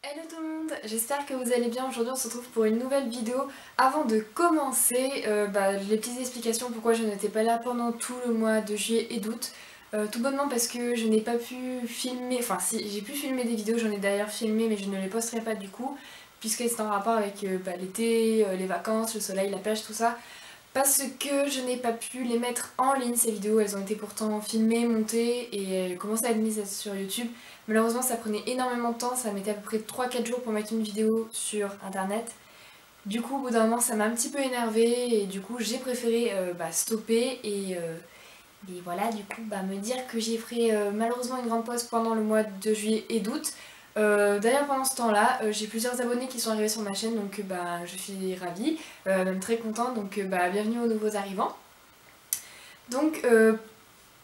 Hello tout le monde, j'espère que vous allez bien. Aujourd'hui on se retrouve pour une nouvelle vidéo. Avant de commencer, les petites explications pourquoi je n'étais pas là pendant tout le mois de juillet et d'août. Tout bonnement parce que je n'ai pas pu filmer, enfin si j'ai pu filmer des vidéos, j'en ai d'ailleurs filmé mais je ne les posterai pas du coup, puisque c'est en rapport avec l'été, les vacances, le soleil, la pêche, tout ça. Parce que je n'ai pas pu les mettre en ligne ces vidéos, elles ont été pourtant filmées, montées et commencé à être mises sur YouTube. Malheureusement ça prenait énormément de temps, ça mettait à peu près 3-4 jours pour mettre une vidéo sur internet. Du coup au bout d'un moment ça m'a un petit peu énervée et du coup j'ai préféré stopper et voilà du coup me dire que j'ai fait malheureusement une grande pause pendant le mois de juillet et d'août. D'ailleurs pendant ce temps-là, j'ai plusieurs abonnés qui sont arrivés sur ma chaîne donc je suis ravie, même très contente donc bienvenue aux nouveaux arrivants. Donc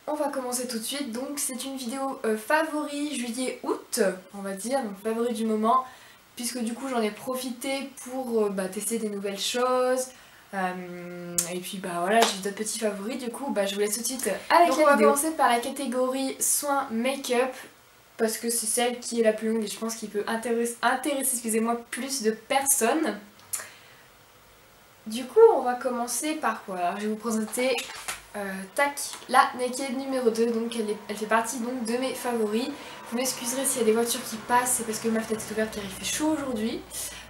on va commencer tout de suite, donc c'est une vidéo favori juillet-août, on va dire, donc favori du moment, puisque du coup j'en ai profité pour tester des nouvelles choses, et puis voilà, j'ai d'autres petits favoris, du coup je vous laisse tout de suite avec donc la vidéo. On va commencer par la catégorie soins make-up, parce que c'est celle qui est la plus longue et je pense qu'il peut intéresser excusez-moi, plus de personnes. Du coup on va commencer par quoi? Alors, je vais vous présenter tac, la Naked numéro 2, donc elle fait partie donc de mes favoris. Vous m'excuserez s'il y a des voitures qui passent, c'est parce que ma fenêtre est ouverte car il fait chaud aujourd'hui.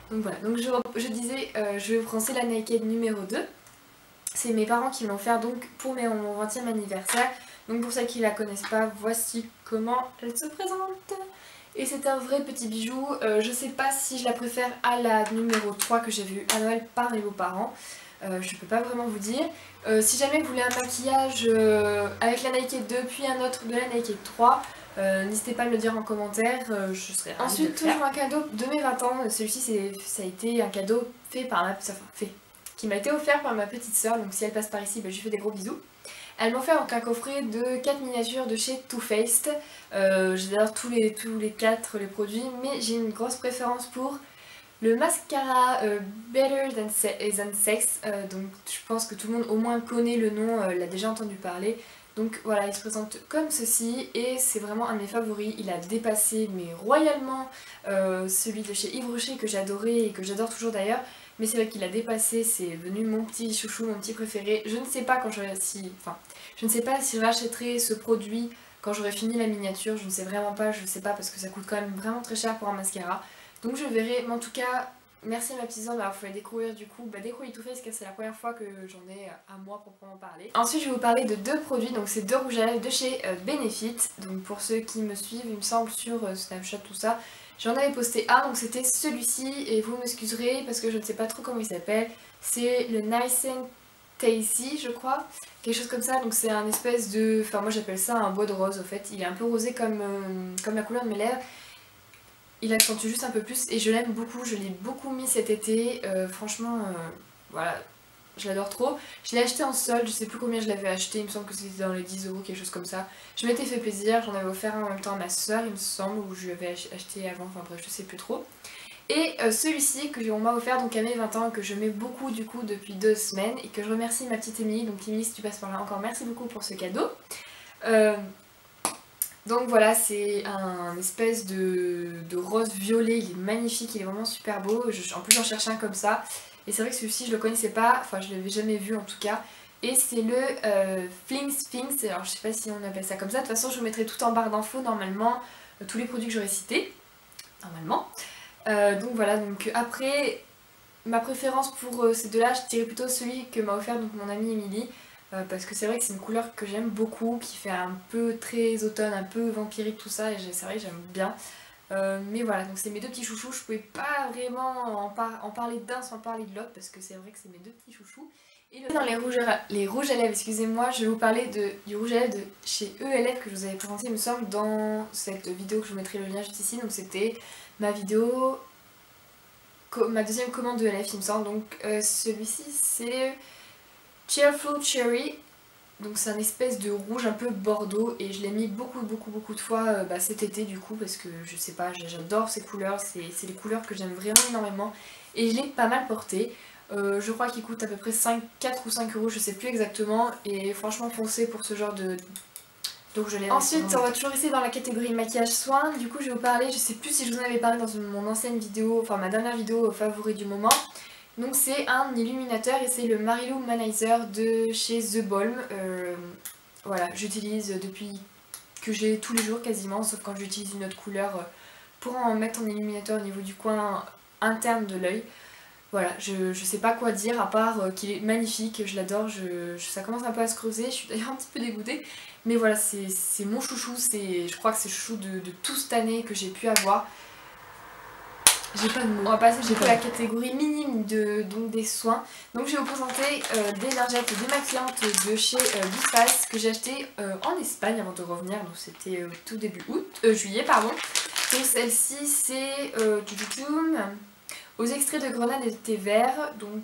Donc voilà, donc je disais, je vais vous présenter la Naked numéro 2. C'est mes parents qui me l'ont offert donc pour mon 20e anniversaire. Donc pour ceux qui la connaissent pas, voici comment elle se présente. Et c'est un vrai petit bijou, je sais pas si je la préfère à la numéro 3 que j'ai vue à Noël par mes beaux-parents. Je peux pas vraiment vous dire. Si jamais vous voulez un maquillage avec la Naked 2 puis un autre de la Naked 3, n'hésitez pas à me le dire en commentaire, je serai ravie. Ensuite, toujours un cadeau de mes 20 ans, celui-ci ça a été un cadeau fait par qui m'a été offert par ma petite soeur, donc si elle passe par ici, je lui fais des gros bisous. Elle m'a offert donc un coffret de 4 miniatures de chez Too Faced. J'ai d'ailleurs tous les 4 les produits, mais j'ai une grosse préférence pour le mascara Better Than Sex, donc je pense que tout le monde au moins connaît le nom, l'a déjà entendu parler. Donc voilà, il se présente comme ceci et c'est vraiment un de mes favoris. Il a dépassé mais royalement celui de chez Yves Rocher que j'adorais et que j'adore toujours d'ailleurs. Mais c'est vrai qu'il a dépassé, c'est devenu mon petit chouchou, mon petit préféré. Je ne sais pas je ne sais pas si je rachèterai ce produit quand j'aurai fini la miniature, je ne sais vraiment pas, je ne sais pas parce que ça coûte quand même vraiment très cher pour un mascara. Donc je verrai, mais en tout cas, merci à ma petite sœur d'avoir fait découvrir du coup découvrir Too Faced car c'est la première fois que j'en ai à moi proprement parler. Ensuite je vais vous parler de deux produits, donc c'est deux rouges à lèvres de chez Benefit. Donc pour ceux qui me suivent, il me semble sur Snapchat tout ça, j'en avais posté un, donc c'était celui-ci et vous m'excuserez parce que je ne sais pas trop comment il s'appelle. C'est le Nice and Tasty je crois, quelque chose comme ça, donc c'est un espèce de, enfin moi j'appelle ça un bois de rose au fait, il est un peu rosé comme la couleur de mes lèvres. Il accentue juste un peu plus et je l'aime beaucoup, je l'ai beaucoup mis cet été, franchement voilà, je l'adore trop. Je l'ai acheté en solde, je sais plus combien je l'avais acheté, il me semble que c'était dans les 10 €, quelque chose comme ça. Je m'étais fait plaisir, j'en avais offert un en même temps à ma soeur il me semble, ou je lui avais acheté avant, enfin bref je sais plus trop. Et celui-ci que on m'a offert donc à mes 20 ans, que je mets beaucoup du coup depuis 2 semaines et que je remercie ma petite Émilie, donc Émilie si tu passes par là encore merci beaucoup pour ce cadeau. Donc voilà, c'est un espèce de rose violet, il est magnifique, il est vraiment super beau, en plus j'en cherchais un comme ça, et c'est vrai que celui-ci je le connaissais pas, enfin je l'avais jamais vu en tout cas, et c'est le Fling Sphinx, alors je sais pas si on appelle ça comme ça, de toute façon je vous mettrai tout en barre d'infos normalement, tous les produits que j'aurais cités, normalement. Donc voilà, donc après, ma préférence pour ces deux-là, je dirais plutôt celui que m'a offert donc mon amie Émilie. Parce que c'est vrai que c'est une couleur que j'aime beaucoup, qui fait un peu très automne, un peu vampirique tout ça, et c'est vrai que j'aime bien. Mais voilà, donc c'est mes deux petits chouchous, je pouvais pas vraiment en parler d'un sans parler de l'autre, parce que c'est vrai que c'est mes deux petits chouchous. Et dans les rouges à lèvres, excusez-moi, je vais vous parler du rouge à lèvres de chez ELF que je vous avais présenté, il me semble, dans cette vidéo que je vous mettrai le lien juste ici, donc c'était ma vidéo, ma deuxième commande de ELF il me semble, donc celui-ci c'est Cheerful Cherry, donc c'est un espèce de rouge un peu bordeaux et je l'ai mis beaucoup de fois cet été du coup parce que je sais pas, j'adore ces couleurs, c'est les couleurs que j'aime vraiment énormément et je l'ai pas mal porté. Je crois qu'il coûte à peu près 4 ou 5 €, je sais plus exactement, et franchement foncez pour ce genre Donc je l'ai. Ensuite on va toujours rester dans la catégorie maquillage soin. Du coup je vais vous parler, je sais plus si je vous en avais parlé dans mon ancienne vidéo, enfin ma dernière vidéo favori du moment. Donc c'est un illuminateur et c'est le Mary-Lou Manizer de chez The Balm. Voilà, j'utilise depuis que j'ai tous les jours quasiment, sauf quand j'utilise une autre couleur pour en mettre en illuminateur au niveau du coin interne de l'œil. Voilà, je sais pas quoi dire à part qu'il est magnifique, je l'adore, ça commence un peu à se creuser, je suis d'ailleurs un petit peu dégoûtée. Mais voilà, c'est mon chouchou, je crois que c'est le chouchou de toute cette année que j'ai pu avoir. J'ai pas de mots. On va passer du coup à la catégorie minime donc des soins. Donc je vais vous présenter des lingettes démaquillantes de chez Biface que j'ai acheté en Espagne avant de revenir. Donc c'était tout début juillet pardon. Donc celle-ci c'est aux extraits de grenade et de thé vert. Donc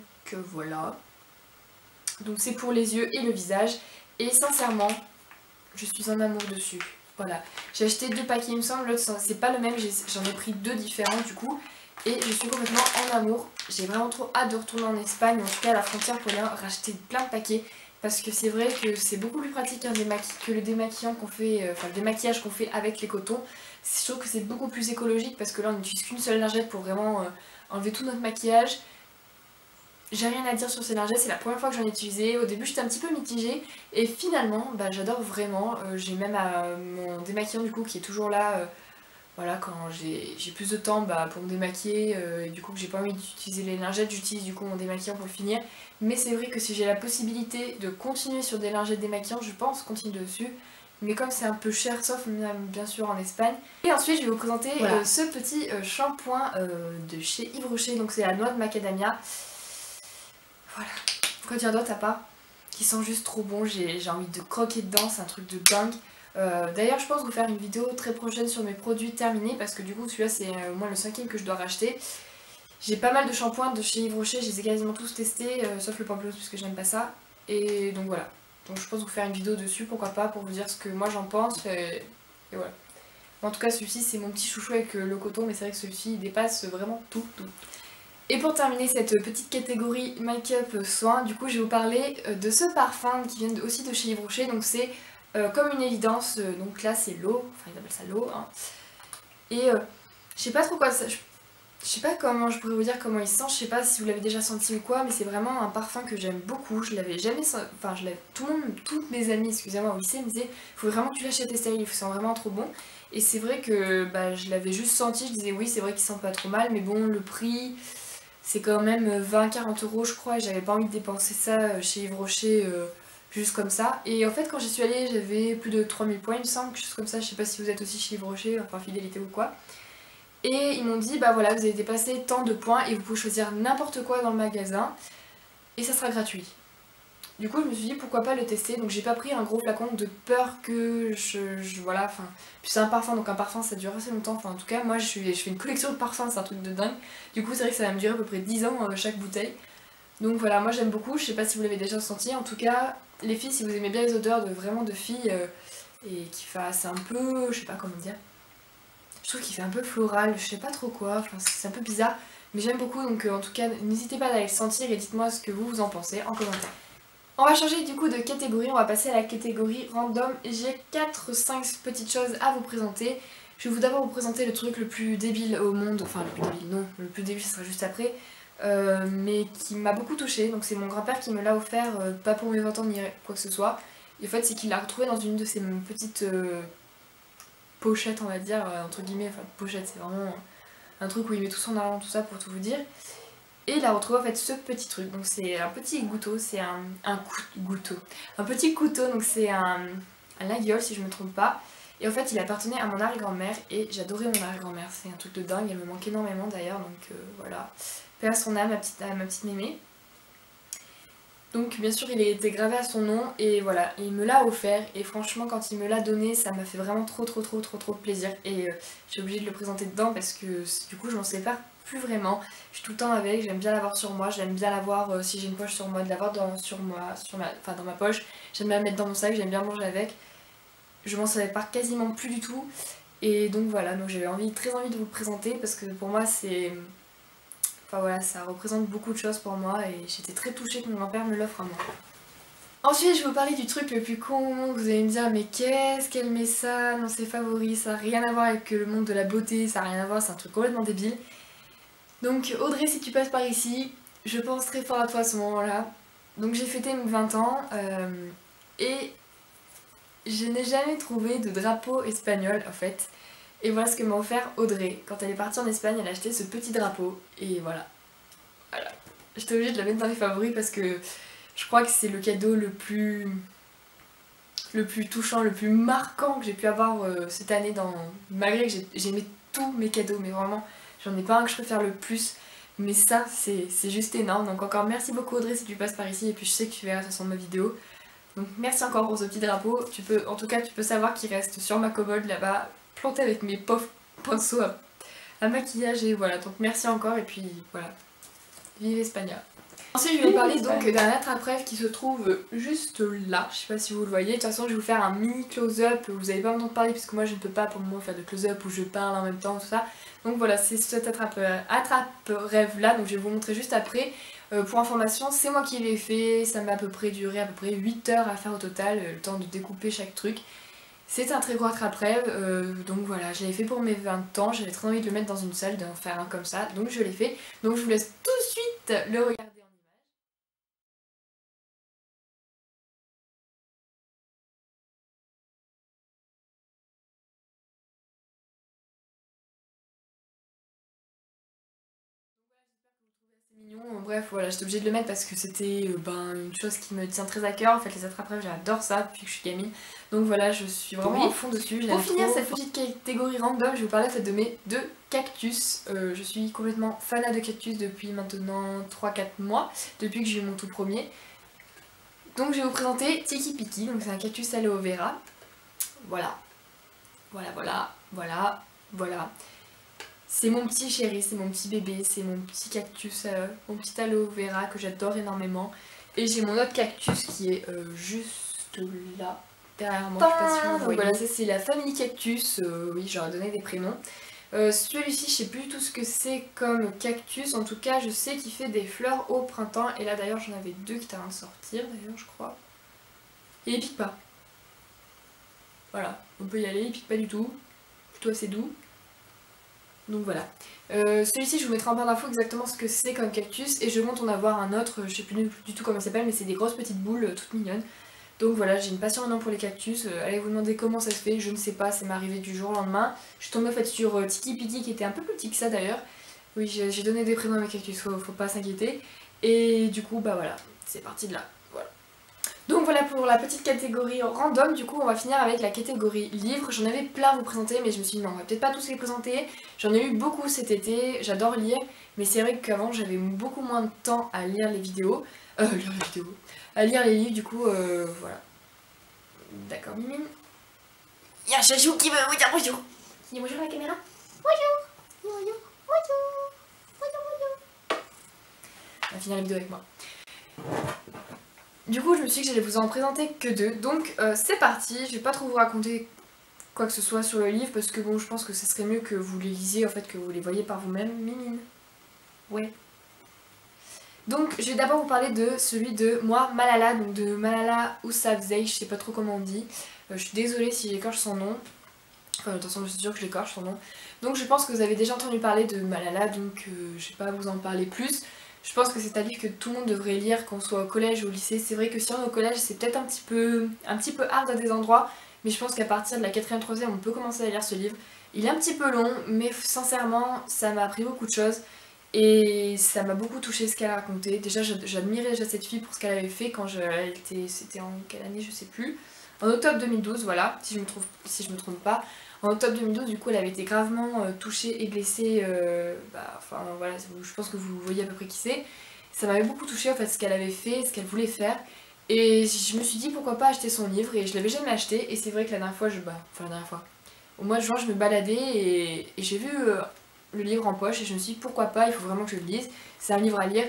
voilà. Donc c'est pour les yeux et le visage. Et sincèrement, je suis en amour dessus. Voilà. J'ai acheté 2 paquets il me semble. L'autre c'est pas le même, j'en ai pris 2 différents du coup. Et je suis complètement en amour. J'ai vraiment trop hâte de retourner en Espagne, en tout cas à la frontière pour aller racheter plein de paquets. Parce que c'est vrai que c'est beaucoup plus pratique que le démaquillant qu'on fait, enfin le démaquillage qu'on fait avec les cotons. Je trouve que c'est beaucoup plus écologique parce que là on n'utilise qu'une seule lingette pour vraiment enlever tout notre maquillage. J'ai rien à dire sur ces lingettes, c'est la première fois que j'en ai utilisé. Au début j'étais un petit peu mitigée et finalement bah, j'adore vraiment. J'ai même mon démaquillant du coup qui est toujours là. Voilà, quand j'ai plus de temps pour me démaquiller et du coup que j'ai pas envie d'utiliser les lingettes, j'utilise du coup mon démaquillant pour finir. Mais c'est vrai que si j'ai la possibilité de continuer sur des lingettes démaquillantes, je pense continuer dessus. Mais comme c'est un peu cher, sauf bien sûr en Espagne. Et ensuite je vais vous présenter ce petit shampoing de chez Yves Rocher, donc c'est la noix de macadamia. Voilà, quoi dire d'autre à part qui sent juste trop bon, j'ai envie de croquer dedans, c'est un truc de dingue. D'ailleurs je pense vous faire une vidéo très prochaine sur mes produits terminés parce que du coup celui-là c'est au moins le 5e que je dois racheter. J'ai pas mal de shampoings de chez Yves Rocher, je les ai quasiment tous testés sauf le pamplemousse parce que j'aime pas ça. Et donc voilà, donc je pense vous faire une vidéo dessus, pourquoi pas, pour vous dire ce que moi j'en pense et voilà. En tout cas celui-ci c'est mon petit chouchou avec le coton, mais c'est vrai que celui-ci il dépasse vraiment tout. Et pour terminer cette petite catégorie make-up soin, du coup je vais vous parler de ce parfum qui vient aussi de chez Yves Rocher, donc c'est comme une évidence, donc là c'est l'eau, enfin ils appellent ça l'eau, hein. Et je sais pas trop quoi, je sais pas comment je pourrais vous dire comment il sent, je sais pas si vous l'avez déjà senti ou quoi, mais c'est vraiment un parfum que j'aime beaucoup, je l'avais jamais senti, enfin toutes mes amies, excusez-moi, au lycée me disaient faut vraiment que tu l'achètes Estelle, il sent vraiment trop bon. Et c'est vrai que je l'avais juste senti, je disais oui c'est vrai qu'il sent pas trop mal, mais bon le prix c'est quand même 20-40 € je crois, et j'avais pas envie de dépenser ça chez Yves Rocher juste comme ça. Et en fait quand j'y suis allée j'avais plus de 3000 points il me semble, quelque chose comme ça, je sais pas si vous êtes aussi chez Yves Rocher, enfin fidélité ou quoi. Et ils m'ont dit bah voilà vous avez dépassé tant de points et vous pouvez choisir n'importe quoi dans le magasin et ça sera gratuit. Du coup je me suis dit pourquoi pas le tester, donc j'ai pas pris un gros flacon de peur que voilà, enfin, puis c'est un parfum, donc un parfum ça dure assez longtemps, enfin en tout cas moi je fais une collection de parfums, c'est un truc de dingue, du coup c'est vrai que ça va me durer à peu près 10 ans chaque bouteille, donc voilà moi j'aime beaucoup, je sais pas si vous l'avez déjà senti, en tout cas les filles si vous aimez bien les odeurs vraiment de filles et qui fassent un peu, je sais pas comment dire, je trouve qu'il fait un peu floral, je sais pas trop quoi, enfin c'est un peu bizarre, mais j'aime beaucoup, donc en tout cas n'hésitez pas à aller le sentir et dites-moi ce que vous en pensez en commentaire. On va changer du coup de catégorie, on va passer à la catégorie random. J'ai 4-5 petites choses à vous présenter. Je vais d'abord vous présenter le truc le plus débile au monde, enfin le plus débile non, le plus débile ce sera juste après, mais qui m'a beaucoup touchée. Donc c'est mon grand-père qui me l'a offert, pas pour mes 20 ans ni quoi que ce soit. Et en fait c'est qu'il l'a retrouvé dans une de ces petites pochettes on va dire, entre guillemets, enfin pochette c'est vraiment un truc où il met tout son argent, tout ça pour tout vous dire. Et il a retrouvé en fait ce petit truc, donc c'est un petit gouteau, c'est un petit couteau, donc c'est un laguiole si je me trompe pas. Et en fait il appartenait à mon arrière-grand-mère et j'adorais mon arrière-grand-mère, c'est un truc de dingue, elle me manque énormément d'ailleurs, donc voilà. Paix à son âme, ma petite mémé. Donc bien sûr il a été gravé à son nom et voilà, il me l'a offert et franchement quand il me l'a donné ça m'a fait vraiment trop de plaisir et j'ai obligé de le présenter dedans parce que du coup je m'en sépare plus vraiment. Je suis tout le temps avec, j'aime bien l'avoir sur moi, j'aime bien l'avoir si j'ai une poche sur moi, de l'avoir dans ma poche, j'aime bien la mettre dans mon sac, j'aime bien manger avec. Je m'en sépare quasiment plus du tout et donc voilà, donc j'avais très envie de vous le présenter parce que pour moi c'est... Enfin voilà, ça représente beaucoup de choses pour moi et j'étais très touchée que mon grand-père me l'offre à moi. Ensuite je vais vous parler du truc le plus con, vous allez me dire mais qu'est-ce qu'elle met ça dans ses favoris, ça n'a rien à voir avec le monde de la beauté, ça n'a rien à voir, c'est un truc complètement débile. Donc Audrey, si tu passes par ici, je pense très fort à toi à ce moment-là. Donc j'ai fêté mes 20 ans et je n'ai jamais trouvé de drapeau espagnol en fait. Et voilà ce que m'a offert Audrey. Quand elle est partie en Espagne, elle a acheté ce petit drapeau et voilà. Voilà. J'étais obligée de la mettre dans les favoris parce que je crois que c'est le cadeau le plus touchant, le plus marquant que j'ai pu avoir cette année malgré que j'aimais tous mes cadeaux, mais vraiment j'en ai pas un que je préfère le plus, mais ça c'est juste énorme. Donc encore merci beaucoup Audrey si tu passes par ici, et puis je sais que tu verras de toute façon ma vidéo. Donc merci encore pour ce petit drapeau. En tout cas tu peux savoir qu'il reste sur ma commode là-bas, planté avec mes pauvres pinceaux à maquillage, et voilà, donc merci encore, et puis voilà, vive Espagne. Ensuite je vais parler donc d'un attrape-rêve qui se trouve juste là, je sais pas si vous le voyez, de toute façon je vais vous faire un mini close-up, vous allez pas m'entendre parler puisque moi je ne peux pas pour le moment faire de close-up où je parle en même temps, tout ça. Donc voilà, c'est cet attrape-rêve là, donc je vais vous montrer juste après. Pour information, c'est moi qui l'ai fait, ça m'a duré à peu près 8 heures à faire au total, le temps de découper chaque truc. C'est un très gros attrape-rêve, donc voilà, je l'ai fait pour mes 20 ans, j'avais très envie de le mettre dans une salle, d'en faire un comme ça, donc je l'ai fait. Donc je vous laisse tout de suite le regarder. Mignon. Bref, voilà, j'étais obligée de le mettre parce que c'était une chose qui me tient très à cœur. En fait, les attrape-rêves, j'adore ça depuis que je suis gamine. Donc voilà, je suis vraiment à fond dessus. Pour finir cette petite catégorie random, je vais vous parler en fait de mes deux cactus. Je suis complètement fanat de cactus depuis maintenant 3-4 mois, depuis que j'ai eu mon tout premier. Donc je vais vous présenter Tiki Piki, donc c'est un cactus aloe vera. Voilà. Voilà, voilà, voilà, voilà. C'est mon petit chéri, c'est mon petit bébé, c'est mon petit cactus, mon petit aloe vera que j'adore énormément. Et j'ai mon autre cactus qui est juste là, derrière moi, je sais pas si vous voyez. Voilà, ça c'est la famille cactus, oui j'aurais donné des prénoms. Celui-ci je sais plus du tout ce que c'est comme cactus, en tout cas je sais qu'il fait des fleurs au printemps. Et là d'ailleurs j'en avais deux qui étaient en train de sortir d'ailleurs je crois. Et il pique pas. Voilà, on peut y aller, il pique pas du tout, plutôt assez doux. Donc voilà. Celui-ci je vous mettrai en barre d'infos exactement ce que c'est comme cactus, et je compte en avoir un autre, je sais plus du tout comment il s'appelle, mais c'est des grosses petites boules toutes mignonnes. Donc voilà, j'ai une passion maintenant pour les cactus, allez vous demander comment ça se fait, je ne sais pas, ça m'est arrivé du jour au lendemain. Je suis tombée en fait sur Tiki Piki qui était un peu plus petit que ça d'ailleurs. Oui, j'ai donné des prénoms à mes cactus, faut pas s'inquiéter. Et du coup bah voilà, c'est parti de là. Donc voilà pour la petite catégorie random. Du coup on va finir avec la catégorie livres. J'en avais plein à vous présenter, mais je me suis dit non, on va peut-être pas tous les présenter. J'en ai eu beaucoup cet été, j'adore lire, mais c'est vrai qu'avant j'avais beaucoup moins de temps à lire les vidéos. À lire les livres, du coup voilà. D'accord Mimine. Il y a un chachou qui veut vous dire bonjour. Dis bonjour à la caméra. Bonjour. Bonjour. Bonjour. Bonjour. Bonjour. On va finir la vidéo avec moi. Du coup je me suis dit que j'allais vous en présenter que deux, donc c'est parti. Je vais pas trop vous raconter quoi que ce soit sur le livre parce que bon je pense que ce serait mieux que vous les lisiez en fait, que vous les voyez par vous-même. Mimine. Ouais. Donc je vais d'abord vous parler de celui de Moi Malala, donc de Malala Yousafzai, je sais pas trop comment on dit. Je suis désolée si j'écorche son nom. Enfin de toute façon je suis sûre que je l'écorche son nom. Donc je pense que vous avez déjà entendu parler de Malala, donc je vais pas vous en parler plus. Je pense que c'est un livre que tout le monde devrait lire, qu'on soit au collège ou au lycée. C'est vrai que si on est au collège c'est peut-être un petit peu hard à des endroits, mais je pense qu'à partir de la 4ème, 3ème on peut commencer à lire ce livre. Il est un petit peu long, mais sincèrement ça m'a appris beaucoup de choses. Et ça m'a beaucoup touché ce qu'elle a raconté. Déjà j'admirais déjà cette fille pour ce qu'elle avait fait quand c'était en quelle année je sais plus. En octobre 2012 voilà, si je me trompe pas. En octobre 2012 du coup elle avait été gravement touchée et blessée, enfin voilà, je pense que vous voyez à peu près qui c'est. Ça m'avait beaucoup touchée en fait ce qu'elle avait fait, ce qu'elle voulait faire. Et je me suis dit pourquoi pas acheter son livre, et je l'avais jamais acheté. Et c'est vrai que la dernière fois, au mois de juin je me baladais et j'ai vu le livre en poche et je me suis dit pourquoi pas, il faut vraiment que je le lise, c'est un livre à lire.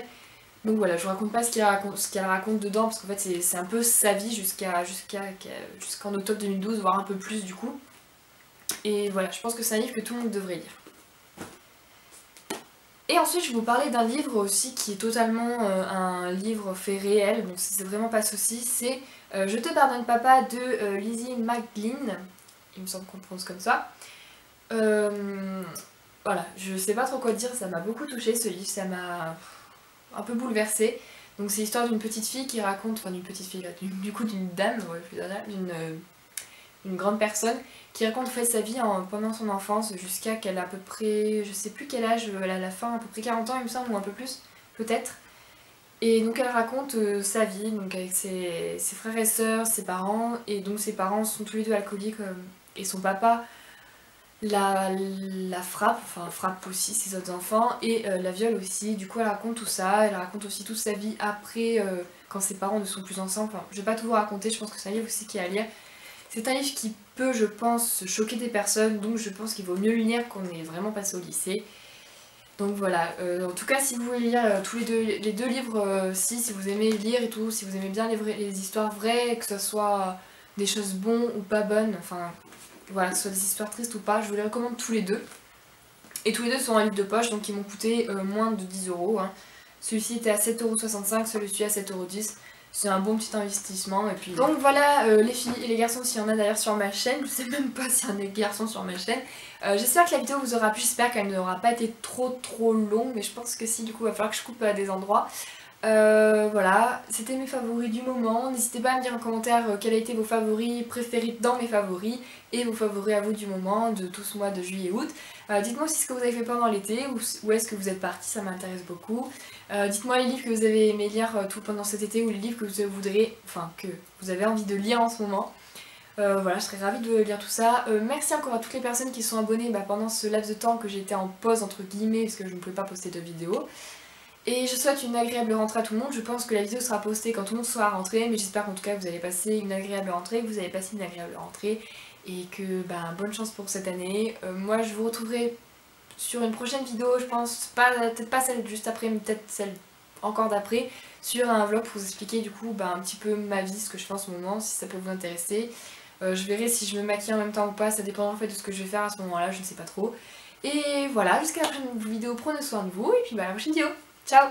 Donc voilà, je vous raconte pas ce qu'elle raconte dedans parce qu'en fait c'est un peu sa vie jusqu'en octobre 2012, voire un peu plus du coup. Et voilà, je pense que c'est un livre que tout le monde devrait lire. Et ensuite je vais vous parler d'un livre aussi qui est totalement un livre fait réel, donc c'est vraiment pas souci, c'est Je te pardonne papa de Lizzie McGlynn, il me semble qu'on le prononce comme ça. Voilà, je sais pas trop quoi dire, ça m'a beaucoup touchée ce livre, ça m'a un peu bouleversée. Donc c'est l'histoire d'une petite fille qui raconte, enfin d'une petite fille, du coup d'une dame, ouais, plusieurs dames, une grande personne qui raconte en fait sa vie pendant son enfance jusqu'à qu'elle a à peu près, je sais plus quel âge, elle a la fin, à peu près 40 ans il me semble, ou un peu plus, peut-être. Et donc elle raconte sa vie, donc avec ses frères et sœurs, ses parents, et donc ses parents sont tous les deux alcooliques, et son papa la frappe, enfin frappe aussi ses autres enfants, et la viole aussi. Du coup elle raconte tout ça, elle raconte aussi toute sa vie après, quand ses parents ne sont plus ensemble. Enfin, je vais pas tout vous raconter, je pense que c'est un livre aussi qui est à lire. C'est un livre qui peut, je pense, choquer des personnes, donc je pense qu'il vaut mieux le lire qu'on est vraiment passé au lycée. Donc voilà, en tout cas si vous voulez lire tous les deux livres, si vous aimez lire et tout, si vous aimez bien les histoires vraies, que ce soit des choses bonnes ou pas bonnes, enfin voilà, que ce soit des histoires tristes ou pas, je vous les recommande tous les deux. Et tous les deux sont un livre de poche, donc ils m'ont coûté moins de 10 €. Hein. Celui-ci était à 7,65 €, celui-ci à 7,10 €. C'est un bon petit investissement. Et puis... Donc voilà les filles et les garçons, s'il y en a d'ailleurs sur ma chaîne, je sais même pas s'il y en a des garçons sur ma chaîne. J'espère que la vidéo vous aura plu, j'espère qu'elle n'aura pas été trop longue, mais je pense que si, du coup il va falloir que je coupe à des endroits. Voilà, c'était mes favoris du moment. N'hésitez pas à me dire en commentaire quels a été vos favoris préférés dans mes favoris et vos favoris à vous du moment, de tout ce mois de juillet et août. Dites-moi aussi ce que vous avez fait pendant l'été, où est-ce que vous êtes partis, ça m'intéresse beaucoup. Dites-moi les livres que vous avez aimé lire tout pendant cet été ou les livres que vous voudriez, enfin que vous avez envie de lire en ce moment. Voilà, je serais ravie de lire tout ça. Merci encore à toutes les personnes qui sont abonnées pendant ce laps de temps que j'étais en pause entre guillemets parce que je ne pouvais pas poster de vidéos. Et je souhaite une agréable rentrée à tout le monde. Je pense que la vidéo sera postée quand tout le monde sera rentré, mais j'espère qu'en tout cas vous allez passer une agréable rentrée, que vous avez passé une agréable rentrée et que bonne chance pour cette année. Moi je vous retrouverai sur une prochaine vidéo, je pense, peut-être pas celle juste après, mais peut-être celle encore d'après, sur un vlog pour vous expliquer du coup un petit peu ma vie, ce que je fais en ce moment, si ça peut vous intéresser. Je verrai si je me maquille en même temps ou pas, ça dépend en fait de ce que je vais faire à ce moment-là, je ne sais pas trop. Et voilà, jusqu'à la prochaine vidéo, prenez soin de vous et puis à la prochaine vidéo. Ciao!